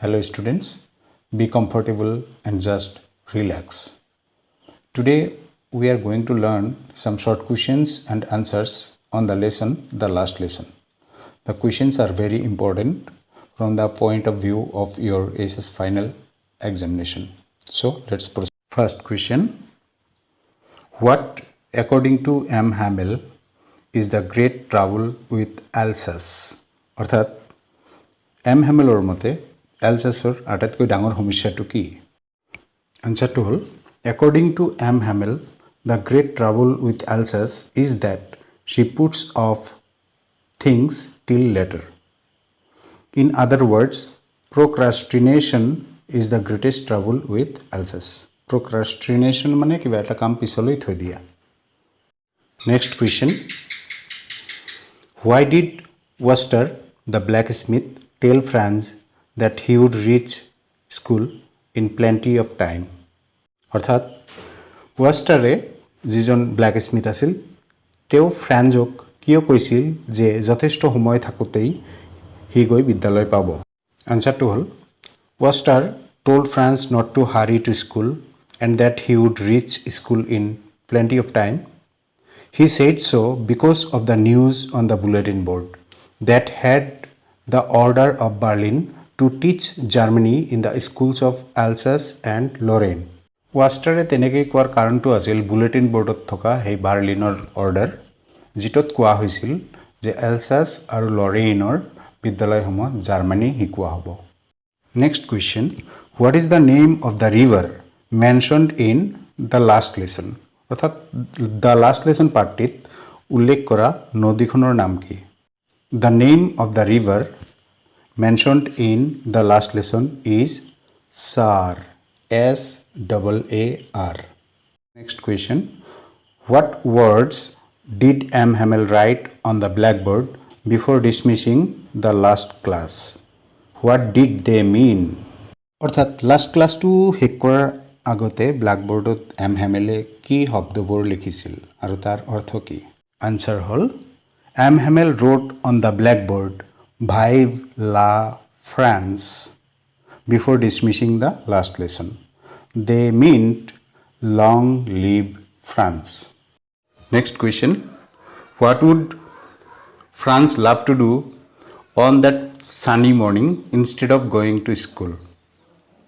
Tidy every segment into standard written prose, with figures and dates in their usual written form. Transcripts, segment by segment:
Hello students, be comfortable and just relax. Today we are going to learn some short questions and answers on the last lesson. The questions are very important from the point of view of your AHSEC final examination. So let's proceed. First question, what according to M. Hamel is the great trouble with Alsace? অর্থাৎ M হ্যামেলৰ মতে এলসাছৰ আটাইতকৈ ডাঙৰ সমস্যাটো কি? আনসাৰটো হ'ল according to M. Hamel, the great trouble with Alsace is that she puts off things till later. In other words, procrastination is the greatest trouble with Alsace. Procrastination মানে কিবা এটা কাম পিছলৈ থৈ দিয়া. Next question. Why did Worcester, the blacksmith, tell Franz that he would reach school in plenty of time? অর্থাৎ ওয়াস্টাৰে যিজন blacksmith আছিল তেওঁ ফ্ৰান্সক কিয় কৈছিল যে যথেষ্ট সময় থাকোঁতেই সি গৈ বিদ্যালয় পাব? আনসাৰটো হ'ল ওয়াস্টাৰ told Franz not to hurry to school and that he would reach school in plenty of time. He said so because of the news on the bulletin board that had the order of Berlin to teach Germany in the schools of Alsace and Lorraine. ওয়াস্টাৰে তেনেকৈ কোৱাৰ কাৰণটো আছিল bulletin বৰ্ডত থকা সেই বাৰ্লিনৰ order যিটোত কোৱা হৈছিল যে এলসাছ আৰু লৰেইনৰ বিদ্যালয়সমূহ জাৰ্মানী শিকোৱা হ'ব. Next question, what is the name of the river mentioned in the last lesson? অৰ্থাৎ দ্য লাষ্ট লেছন পাৰ্টটিত উল্লেখ কৰা নদীখনৰ নাম কি? The name of the river mentioned in the last lesson is Saar, S-A-A-R. Next question, what words did M. Hamel write on the blackboard before dismissing the last class? What did they mean? অৰ্থাৎ last ক্লাছটো শেষ কৰাৰ আগতে ব্ল্যাকবোৰ্ডত M হেমেলে কি শব্দবোৰ লিখিছিল আৰু তাৰ অৰ্থ কি? আনসাৰ হ'ল M Hamel wrote on the blackboard vive la France before dismissing the last lesson. They meant long live France. Next question, what would Franz love to do on that sunny morning instead of going to school?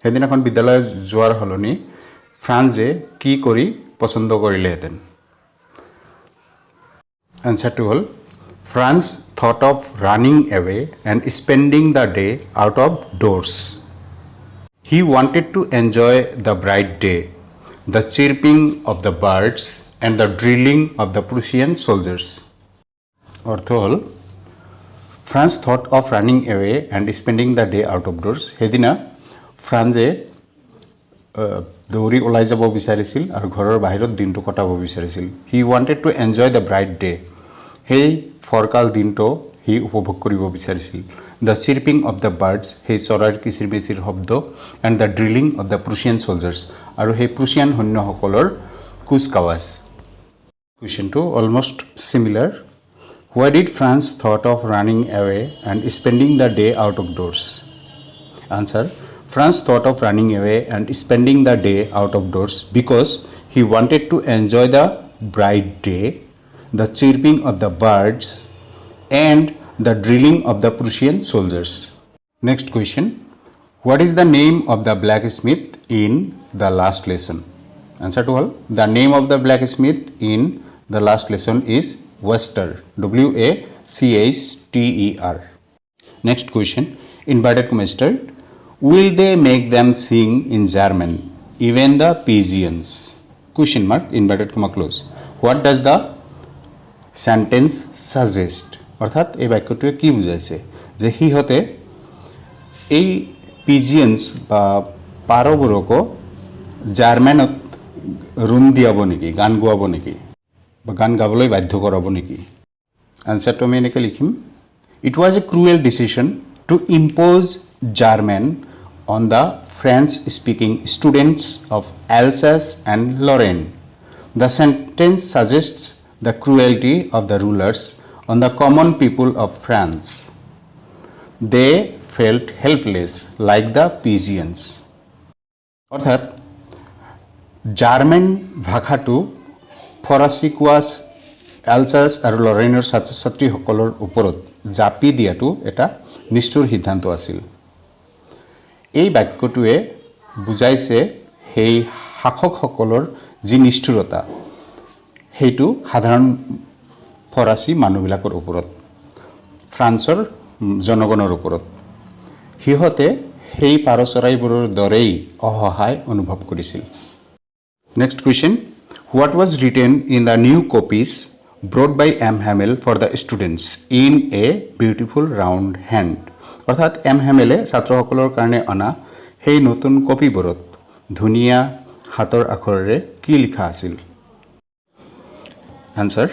সেইদিনাখন বিদ্যালয় যোৱাৰ হলনি ফ্ৰান্সে কি কৰি পছন্দ কৰিলেহেঁতেন? আনসাৰটো হ'ল France thought of running away and spending the day out of doors. He wanted to enjoy the bright day, the chirping of the birds and the drilling of the Prussian soldiers. অৰ্থ হ'ল France thought of running away and spending the day out of doors. সেইদিনা ফ্ৰান্সে দৌৰি ওলাই যাব বিচাৰিছিল আৰু ঘৰৰ বাহিৰত দিনটো কটাব বিচাৰিছিল. He wanted to enjoy the bright day. সেই ফৰকাল দিনটো সি উপভোগ কৰিব বিচাৰিছিল. The chirping of the birds, সেই চৰাইৰ কিচিৰমিচিৰ শব্দ, and the drilling of the Prussian soldiers, আৰু সেই প্ৰুছিয়ান সৈন্যসকলৰ কুচকাৱাজ. কুৱেশ্যনটো almost similar. Why did France thought of running away and spending the day out of doors? Answer, France thought of running away and spending the day out of doors because he wanted to enjoy the bright day, the chirping of the birds, and the drilling of the Prussian soldiers. Next question, what is the name of the blacksmith in the last lesson? Answer to all, the name of the blacksmith in the last lesson is Worcester, W-A-C-H-T-E-R. Next question, inverted comma start, will they make them sing in German, even the pigeons? Question mark, inverted comma close. What does the sentence suggest? অর্থাৎ এই বাক্যটোৱে কি বুজাইছে যে সিহঁতে এই পিজিয়নছ বা পাৰবোৰকো জাৰ্মানত room দিয়াব নেকি, গান গোৱাব নেকি বা গান গাবলৈ বাধ্য কৰাব নেকি? আনসাৰটো আমি এনেকৈ লিখিম, it was a cruel decision to impose German on the French speaking students of Alsace and Lorraine. The sentence suggests the cruelty of the rulers on the common people of France. They felt helpless like the pigeons. অৰ্থাৎ German ভাষাটো ফৰাচী কোৱা এলজাছ আৰু লৰেইনৰ ছাত্ৰ ছাত্ৰীসকলৰ ওপৰত জাপি দিয়াটো এটা নিষ্ঠুৰ সিদ্ধান্ত আছিল। এই বাক্যটোৱে বুজাইছে সেই শাসকসকলৰ যি নিষ্ঠুৰতা সেইটো সাধাৰণ ফৰাচী মানুহবিলাকৰ ওপৰত, ফ্ৰান্সৰ জনগণৰ ওপৰত। সিহঁতে সেই পাৰ চৰাইবোৰৰ দৰেই অসহায় অনুভৱ কৰিছিল। Next question, what was written in the new copies brought by M. Hamel for the students in a beautiful round hand. অৰ্থাৎ এম হেমেলে ছাত্ৰসকলৰ কাৰণে অনা সেই নতুন কপিবোৰত ধুনীয়া হাতৰ আখৰেৰে কি লিখা আছিল? Answer.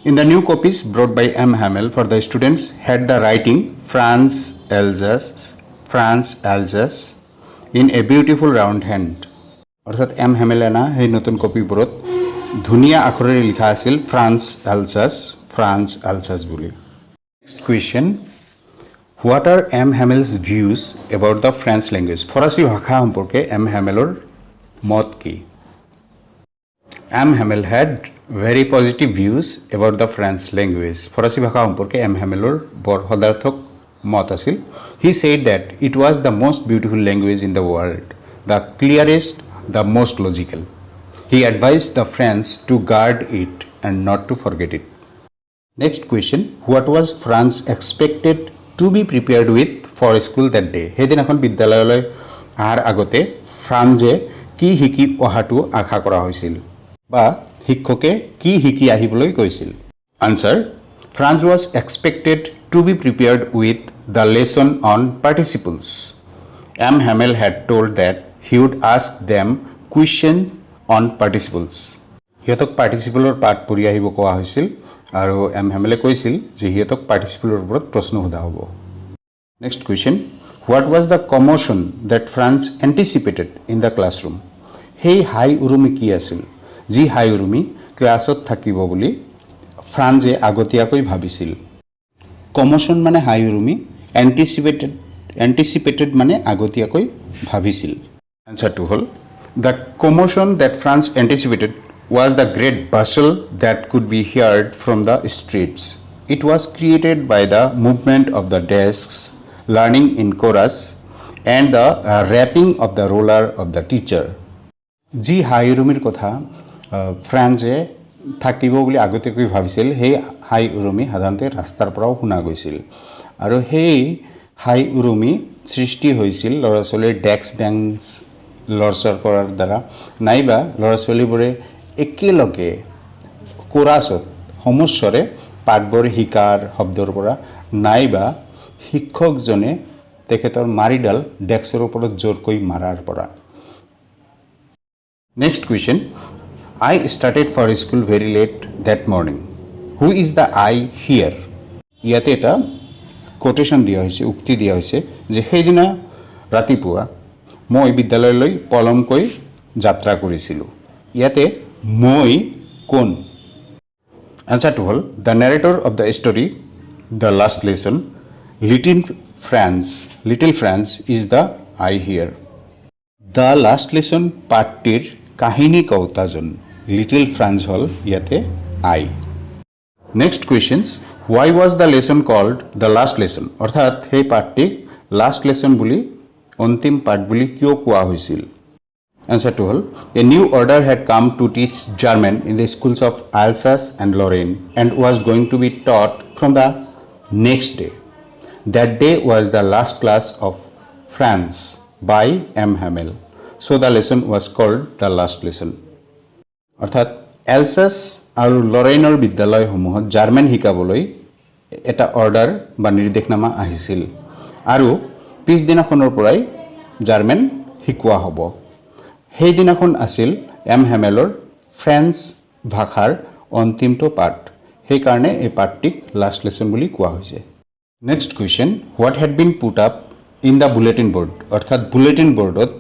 In the new copies brought by M. Hamel for the students had the writing France, Alsace in a beautiful round hand. অৰ্থাৎ এম হেমেলে অনা সেই নতুন কপিবোৰত ধুনীয়া আখৰেৰে লিখা আছিল ফ্ৰান্স আলজাছ বুলি। Next question, what are M Hamel's views about the French language? ফৰাচী ভাষা সম্পৰ্কে এম হেমেলৰ মত কি? M Hamel had very positive views about the French language. ফৰাচী ভাষা সম্পৰ্কে এম হেমেলৰ বৰ সদাৰ্থক মত আছিল। He said that it was the most beautiful language in the world, the clearest, the most logical. He advised the French to guard it and not to forget it. Next question, what was France expected to be prepared with for school that day? সেইদিনাখন বিদ্যালয়লৈ অহাৰ আগতে ফ্ৰান্সে কি শিকি অহাটো আশা কৰা হৈছিল বা শিক্ষকে কি শিকি আহিবলৈ কৈছিল? Answer. France was expected to be prepared with the lesson on participles. M. Hamel had told that he would ask them questions on participles. সিহঁতক পাৰ্টিচিপলৰ পাঠ পঢ়ি আহিব কোৱা হৈছিল আৰু এম হেমেলে কৈছিল যে সিহঁতক পাৰ্টিচিপলৰ ওপৰত প্ৰশ্ন সোধা হ'ব। Next question, what was the commotion that Franz anticipated in the classroom? সেই হাই উৰুমি কি আছিল যি হাই উৰুমি ক্লাছত থাকিব বুলি ফ্ৰান্সে আগতীয়াকৈ ভাবিছিল? কমোশ্যন মানে হাই উৰুমি, এণ্টিচিপেটেড মানে আগতীয়াকৈ ভাবিছিল। এনচাৰটো হ'ল the commotion that France anticipated was the great bustle that could be heard from the streets. It was created by the movement of the desks, learning in chorus, and the rapping of the roller of the teacher. যি হাই উৰুমিৰ কথা ফ্ৰান্সে থাকিব বুলি আগতীয়াকৈ ভাবিছিল, সেই হাই উৰুমি সাধাৰণতে ৰাস্তাৰ পৰাও শুনা গৈছিল আৰু সেই হাই উৰুমি সৃষ্টি হৈছিল ল'ৰা ছোৱালীৰ ডেস্ক বেঞ্চ লৰচৰ কৰাৰ দ্বাৰা, নাইবা ল'ৰা ছোৱালীবোৰে একেলগে কোৰাছত সমস্বৰে পাঠবোৰ শিকাৰ শব্দৰ পৰা, নাইবা শিক্ষকজনে তেখেতৰ মাৰিডাল ডেস্কৰ ওপৰত জোৰকৈ মাৰাৰ পৰা। Next question, I started for school very late that morning. Who is the I here? ইয়াতে এটা কোটেশ্যন দিয়া হৈছে, উক্তি দিয়া হৈছে যে সেইদিনা ৰাতিপুৱা মই বিদ্যালয়লৈ পলমকৈ যাত্ৰা কৰিছিলোঁ। ইয়াতে মই কোন? এনচাৰটো হ'ল the narrator of the story the last lesson, little Franz is the I here. The last lesson পাঠটিৰ কাহিনী কওঁতাজন লিটিল ফ্ৰেন্স হ'ল ইয়াতে I. Next questions, why was the lesson called the last lesson? অৰ্থাৎ সেই পাঠটিক লাষ্ট লেচন বুলি, অন্তিম পাঠ বুলি কিয় কোৱা হৈছিল? এনচাৰটো হ'ল a new order had come to teach German in the schools of Alsace and Lorraine and was going to be taught from the next day. That day was the last class of France by M. Hamel. So the lesson was called the last lesson. অৰ্থাৎ এলছাছ আৰু লৰেইনৰ বিদ্যালয়সমূহত German শিকাবলৈ এটা order বা নিৰ্দেশনামা আহিছিল আৰু পিছদিনাখনৰ পৰাই German শিকোৱা হ'ব। সেইদিনাখন আছিল এম হেমেলৰ ফ্ৰেঞ্চ ভাষাৰ অন্তিমটো পাঠ, সেইকাৰণে এই পাঠটিক লাষ্ট লেচন বুলি কোৱা হৈছে। Next question, what had been put up in the bulletin board? অৰ্থাৎ বুলেটিন বোৰ্ডত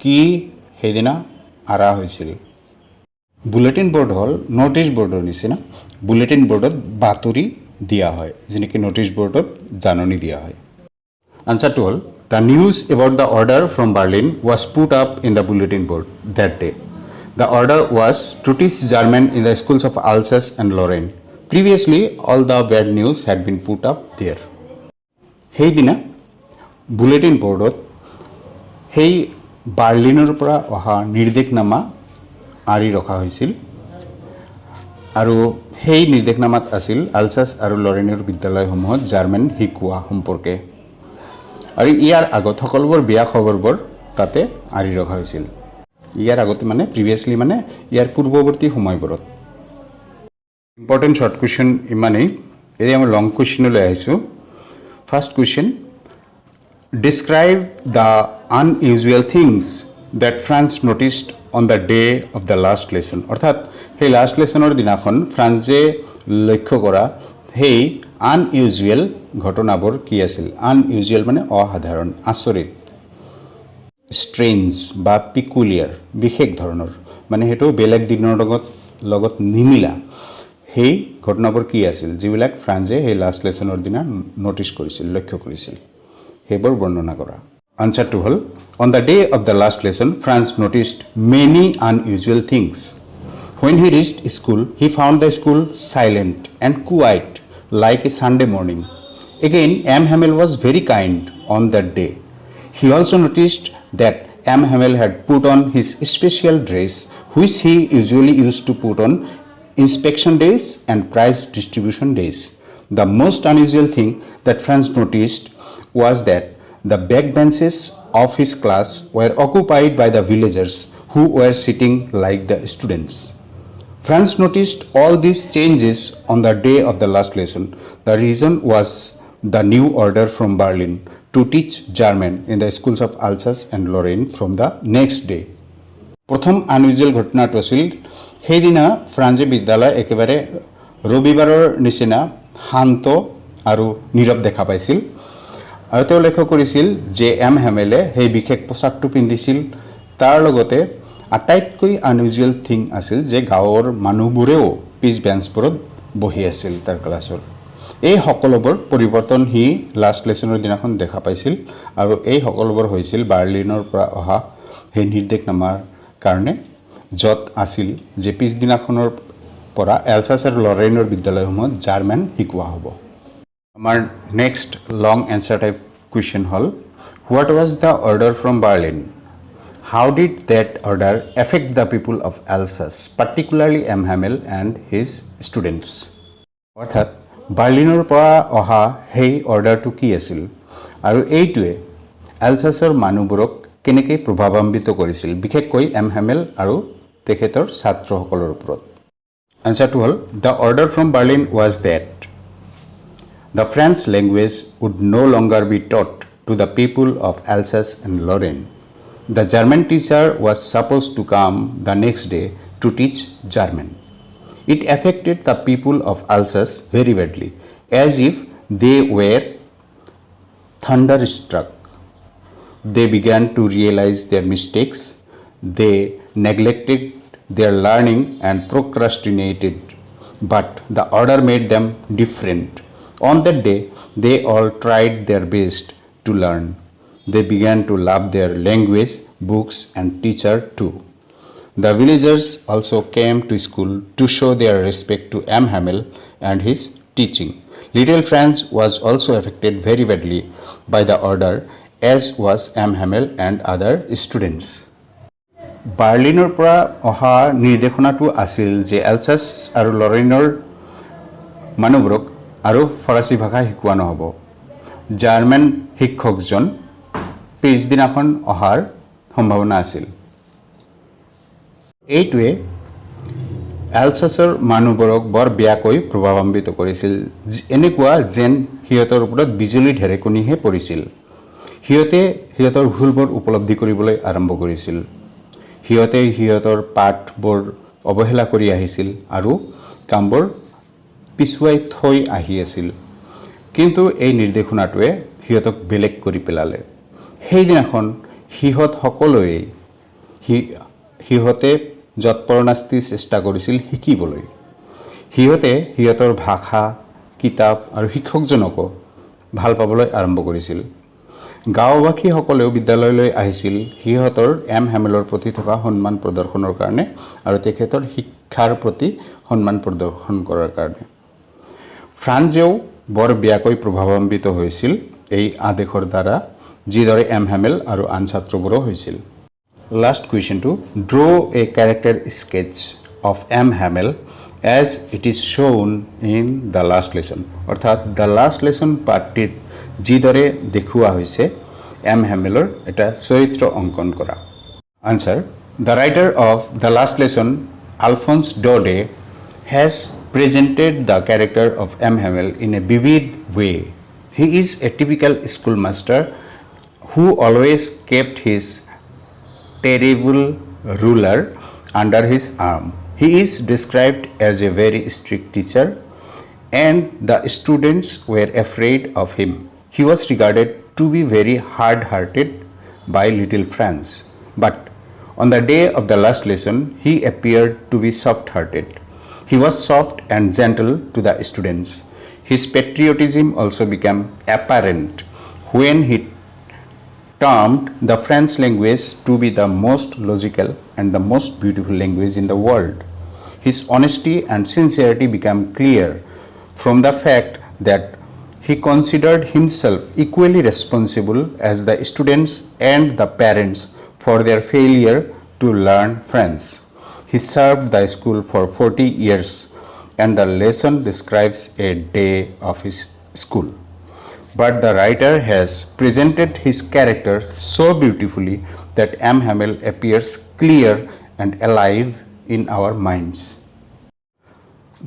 কি সেইদিনা আঁৰা হৈছিল? বুলেটিন বোৰ্ড হ'ল ন'টিছ বোৰ্ডৰ নিচিনা। বুলেটিন বোৰ্ডত বাতৰি দিয়া হয়, যেনেকৈ ন'টিছ বোৰ্ডত জাননী দিয়া হয়। Answer to all. The news about the order from Berlin was put up in the bulletin board that day. The order was to teach German in the schools of Alsace and Lorraine. Previously, all the bad news had been put up there. সেইদিনা bulletin বোৰ্ডত সেই বাৰ্লিনৰ পৰা অহা নিৰ্দেশনামা আঁৰি ৰখা হৈছিল আৰু সেই নিৰ্দেশনামাত আছিল আলছাছ আৰু লৰেনৰ বিদ্যালয়সমূহত জাৰ্মান শিকোৱা সম্পৰ্কে আৰু ইয়াৰ আগত সকলোবোৰ বেয়া খবৰবোৰ তাতে আঁৰি ৰখা হৈছিল ইয়াৰ আগতে মানে প্ৰিভিয়াছলি মানে ইয়াৰ পূৰ্বৱৰ্তী সময়বোৰত ইম্পৰ্টেণ্ট শৰ্ট কুৱেশ্যন ইমানেই এতিয়া আমি লং কুৱেশ্যনলৈ আহিছোঁ first question describe the unusual things that France noticed on the day of the last lesson অর্থাৎ সেই লাষ্ট লেসনৰ দিনাখন ফ্ৰান্সে লক্ষ্য কৰা সেই আনইউজুৱেল ঘটনাবোৰ কি আছিল আনইউজুৱেল মানে অসাধাৰণ আচৰিত স্ট্ৰেঞ্জ বা পিকুলিয়াৰ বিশেষ ধৰণৰ মানে হেতু বেলেগ দিনৰ লগত নিমিলা সেই ঘটনাবোৰ কি আছিল যিবিলাক ফ্ৰান্সে সেই লাষ্ট লেসনৰ দিনা নোটিছ কৰিছিল লক্ষ্য কৰিছিল হেবৰ বৰ্ণনা কৰা answer to hall on the day of the last lesson France noticed many unusual things when he reached school he found the school silent and quiet like a Sunday morning again M. Hamel was very kind on that day he also noticed that M. Hamel had put on his special dress which he usually used to put on inspection days and prize distribution days the most unusual thing that France noticed was that the backbenches of his class were occupied by the villagers who were sitting like the students. Franz noticed all these changes on the day of the last lesson. The reason was the new order from Berlin to teach German in the schools of Alsace and Lorraine from the next day. প্রথম unusual ঘটনাটো আছিল সেইদিনা ফ্ৰান্সে বিদ্যালয় একেবাৰে ৰবিবাৰৰ নিচিনা শান্ত আৰু নীৰৱ দেখা পাইছিল আৰু তেওঁ লক্ষ্য কৰিছিল যে এম হেমেলে সেই বিশেষ পোছাকটো পিন্ধিছিল তাৰ লগতে আটাইতকৈ আনইউজুৱেল থিং আছিল যে গাঁৱৰ মানুহবোৰেও পিছ বেঞ্চবোৰত বহি আছিল তাৰ ক্লাছৰ এই সকলোবোৰ পৰিৱৰ্তন হি লাষ্ট লেসনৰ দিনাখন দেখা পাইছিল আৰু এই সকলোবোৰ হৈছিল বাৰ্লিনৰ পৰা অহা সেই নিৰ্দেশনামাৰ কাৰণে য'ত আছিল যে পিছ দিনাখনৰ পৰা এলছাছ আৰু লৰেইনৰ বিদ্যালয়সমূহত জাৰ্মান শিকোৱা হ'ব Our next long answer type question hall what was the order from Berlin how did that order affect the people of Alsace particularly M. Hamel and his students অৰ্থাৎ বাৰ্লিনৰ পৰা অহা সেই অৰ্ডাৰটো কি আছিল আৰু এইটোৱে এলছাছৰ মানুহবোৰক কেনেকৈ প্ৰভাৱান্বিত কৰিছিল বিশেষকৈ এম হেমেল আৰু তেখেতৰ ছাত্ৰসকলৰ ওপৰত আনসাৰটো হ'ল the order from Berlin was that The French language would no longer be taught to the people of Alsace and Lorraine. The German teacher was supposed to come the next day to teach German. It affected the people of Alsace very badly, as if they were thunderstruck. They began to realize their mistakes. They neglected their learning and procrastinated. But the order made them different. On that day, they all tried their best to learn. They began to love their language, books, and teacher too. The villagers also came to school to show their respect to M. Hamel and his teaching. Little Franz was also affected very badly by the order, as was M. Hamel and other students. বাৰ্লিনৰ পৰা অহা নিৰ্দেশনাটো আছিল যে এলছাছ আৰু লৰেইনৰ মানুহবোৰক আৰু ফৰাচী ভাষা শিকোৱা নহ'ব জাৰ্মান শিক্ষকজন পিছদিনাখন অহাৰ সম্ভাৱনা আছিল এইটোৱে এলছাছৰ মানুহবোৰক বৰ বেয়াকৈ প্ৰভাৱান্বিত কৰিছিল এনেকুৱা যেন সিহঁতৰ ওপৰত বিজুলী ঢেৰেকনিহে পৰিছিল সিহঁতৰ ভুলবোৰ উপলব্ধি কৰিবলৈ আৰম্ভ কৰিছিল সিহঁতৰ পাঠবোৰ অৱহেলা কৰি আহিছিল আৰু কামবোৰ পিছুৱাই থৈ আহি আছিল কিন্তু এই নিৰ্দেশনাটোৱে সিহঁতক বেলেগ কৰি পেলালে সেইদিনাখন সিহঁতে যৎপৰোনাস্তি চেষ্টা কৰিছিল শিকিবলৈ সিহঁতৰ ভাষা কিতাপ আৰু শিক্ষকজনকো ভাল পাবলৈ আৰম্ভ কৰিছিল গাঁওবাসীসকলেও বিদ্যালয়লৈ আহিছিল সিহঁতৰ এম হেমেলৰ প্ৰতি থকা সন্মান প্ৰদৰ্শনৰ কাৰণে আৰু তেখেতৰ শিক্ষাৰ প্ৰতি সন্মান প্ৰদৰ্শন কৰাৰ কাৰণে। ফ্ৰান্সেও বৰ বেয়াকৈ প্ৰভাৱান্বিত হৈছিল এই আদেশৰ দ্বাৰা, যিদৰে এম হেমেল আৰু আন ছাত্ৰবোৰো হৈছিল। লাষ্ট কুৱেশ্যনটো, draw a character sketch of M Hamel as it is shown in the last lesson. অৰ্থাৎ দ্য লাষ্ট লেচন পাৰ্টটিত যিদৰে দেখুওৱা হৈছে এম হেমেলৰ এটা চৰিত্ৰ অংকন কৰা। Answer, the writer of the last lesson Alphonse Daudet has presented the character of M. Hamel in a vivid way. He is a typical schoolmaster who always kept his terrible ruler under his arm. He is described as a very strict teacher and the students were afraid of him. He was regarded to be very hard-hearted by little Franz, but on the day of the last lesson, he appeared to be soft-hearted. He was soft and gentle to the students. His patriotism also became apparent when he termed the French language to be the most logical and the most beautiful language in the world. His honesty and sincerity became clear from the fact that he considered himself equally responsible as the students and the parents for their failure to learn French. He served the school for 40 years and the lesson describes a day of his school. But the writer has presented his character so beautifully that M. Hamel appears clear and alive in our minds.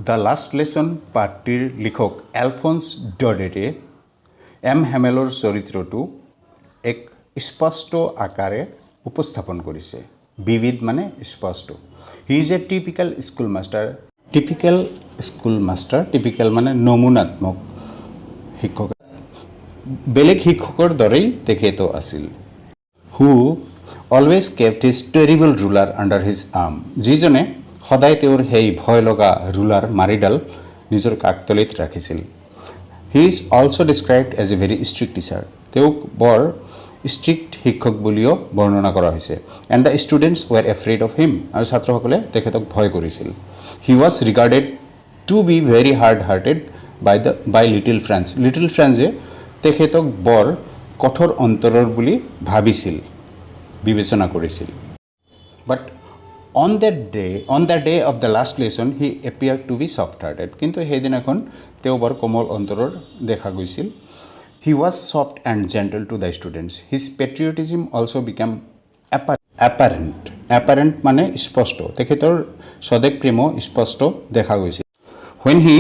The last lesson পাৰ্টিৰ লিখক এলফন্স ডডেটে M হেমেলৰ চৰিত্ৰটো এক স্পষ্ট আকাৰে উপস্থাপন কৰিছে। বিবিধ মানে স্পষ্ট। He is a typical school master. Typical মানে নমুনাত্মক শিক্ষক। বেলেগ শিক্ষকৰ দৰেই তেখেতো আছিল। Who always kept his terrible ruler under his arm. যিজনে সদায় তেওঁৰ সেই ভয় লগা ৰুলাৰ মাৰিডাল নিজৰ কাকতলিত ৰাখিছিল। He is also' described as a very strict teacher. তেওঁক বৰ ষ্ট্ৰিক্ট শিক্ষক বুলিও বৰ্ণনা কৰা হৈছে। And the students were afraid of him. আৰু ছাত্ৰসকলে তেখেতক ভয় কৰিছিল। He was regarded to be very hard hearted by little Franz. Little ফ্ৰেন্সে তেখেতক বৰ কঠোৰ অন্তৰৰ বুলি ভাবিছিল, বিবেচনা কৰিছিল। বাট on the day of the last lesson he appeared to be soft-hearted. কিন্তু সেইদিনাখন তেওঁ বৰ কোমল অন্তৰৰ দেখা গৈছিল। He was soft and gentle to the students. His patriotism also became apparent. Apparent মানে স্পষ্ট। তেখেতৰ স্বদেশ প্ৰেমো স্পষ্ট দেখা গৈছিল। When he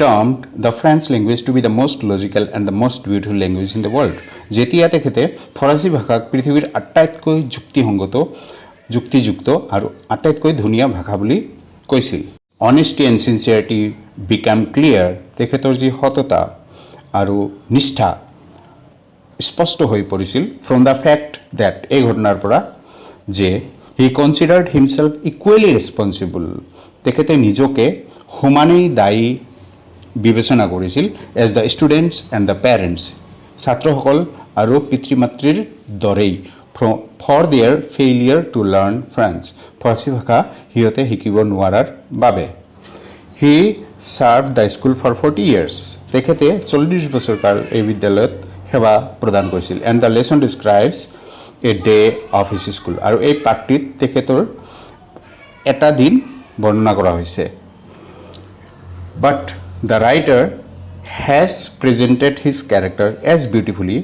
termed the French language to be the most logical and the most beautiful language in the world. যেতিয়া তেখেতে ফৰাচী ভাষাক পৃথিৱীৰ আটাইতকৈ যুক্তিযুক্ত আৰু আটাইতকৈ ধুনীয়া ভাষা বুলি কৈছিল। অনেষ্টি এণ্ড চিনচিয়াৰিটি বিকাম ক্লিয়াৰ। তেখেতৰ যি সততা আৰু নিষ্ঠা স্পষ্ট হৈ পৰিছিল ফ্ৰম দ্য ফেক্ট ডেট, এই ঘটনাৰ পৰা যে he considered himself equally responsible. তেখেতে নিজকে সমানেই দায়ী বিবেচনা কৰিছিল as the students and the parents, ছাত্ৰসকল আৰু পিতৃ মাতৃৰ দৰেই for their failure to learn French. ফৰাচী ভাষা সিহঁতে শিকিব নোৱাৰাৰ বাবে। He serve the school for 40 years। তেখেতে 40 বছৰ কাল এই বিদ্যালয়ত সেৱা প্ৰদান কৰিছিল। And the lesson describes a day of his school. আৰু এই পাঠটিত তেখেতৰ এটা দিন বৰ্ণনা কৰা হৈছে। But the writer has presented his character as beautifully.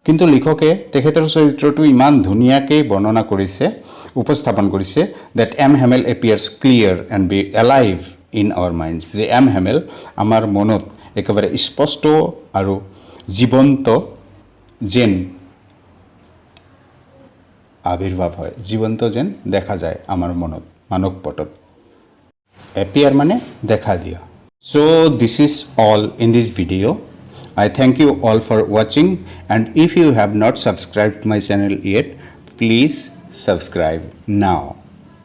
কিন্তু লিখকে তেখেতৰ চৰিত্ৰটো ইমান ধুনীয়াকৈ বৰ্ণনা কৰিছে, উপস্থাপন কৰিছে that M Hemel appears clear and be alive in our minds. যে এম হেমেল আমাৰ মনত একেবাৰে স্পষ্ট আৰু জীৱন্ত যেন আবিৰ্ভাৱ হয়, জীৱন্ত যেন দেখা যায় আমাৰ মনত, মানৱ পটত। এপিয়াৰ মানে দেখা দিয়া। So this is all in this video. I thank you all for watching, and if you have not subscribed to my channel yet, please subscribe now.